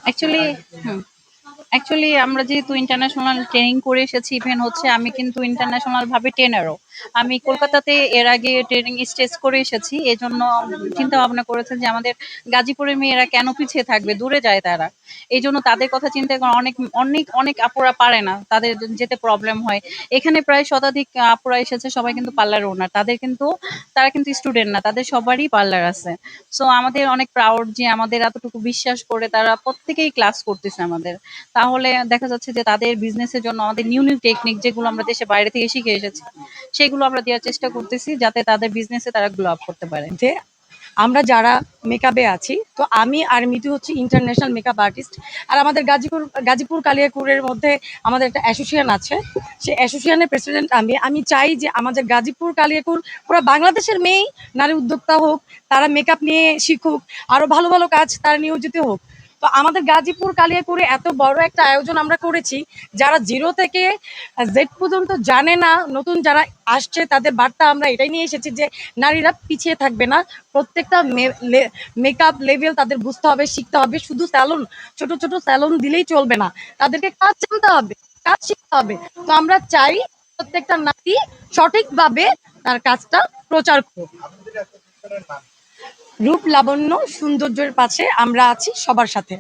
Actually হুম actually আমরা যেহেতু international training করে এসেছি, ইভেন হচ্ছে আমি কিন্তু ইন্টারন্যাশনাল ভাবে ট্রেনারও। আমি কলকাতাতে এর আগে ট্রেনিং স্টেজ করে এসেছি, এজন্য চিন্তা ভাবনা করেছে যে আমাদের গাজীপুরের মেয়েরা কেন পিছিয়ে থাকবে, দূরে যায় তারা। এই জন্য তাদের কথা চিন্তা করে অনেক অনেক অনেক আপুরা পারে না, তাদের যেতে প্রবলেম হয়। এখানে প্রায় শতাধিক আপুরা এসেছে, সবাই কিন্তু পার্লার ওনার, তাদের কিন্তু তারা কিন্তু স্টুডেন্ট না, তাদের সবারই পার্লার আছে। সো আমাদের অনেক প্রাউড যে আমাদের এতটুকু বিশ্বাস করে তারা প্রত্যেকেই ক্লাস করতেছে আমাদের। তাহলে দেখা যাচ্ছে যে তাদের বিজনেসের জন্য আমাদের নিউ নিউ টেকনিক যেগুলো আমরা দেশে বাইরে থেকে শিখে এসেছি, সেগুলো আমরা দেওয়ার চেষ্টা করতেছি যাতে তাদের বিজনেসে তারা গ্লো আপ করতে পারে। মধ্যে আমরা যারা মেকআপে আছি, তো আমি আর মিতু হচ্ছে ইন্টারন্যাশনাল মেকআপ আর্টিস্ট। আর আমাদের গাজীপুর কালিয়াকুরের মধ্যে আমাদের একটা অ্যাসোসিয়েশন আছে, সেই অ্যাসোসিয়েশনের প্রেসিডেন্ট আমি। আমি চাই যে আমাদের গাজীপুর কালিয়াকুর পুরো বাংলাদেশের মেয়েই নারী উদ্যোক্তা হোক, তারা মেকআপ নিয়ে শিখুক, আরও ভালো ভালো কাজ তারা নিয়োজিত হোক। তো আমাদের গাজীপুর কালিয়াকুরে এত বড় একটা আয়োজন আমরা করেছি, যারা জিরো থেকে জেড পর্যন্ত জানে না, নতুন যারা আসছে তাদের বার্তা আমরা এটাই নিয়ে এসেছি যে নারীরা পিছিয়ে থাকবে না। প্রত্যেকটা মেকআপ লেভেল তাদের বুঝতে হবে, শিখতে হবে। শুধু স্যালন, ছোট ছোট স্যালন দিলেই চলবে না, তাদেরকে কাজ জানতে হবে, কাজ শিখতে হবে। তো আমরা চাই প্রত্যেকটা নারী সঠিকভাবে তার কাজটা প্রচার করুক। রূপ লাবণ্য সৌন্দর্যের পাশে আমরা আছি সবার সাথে।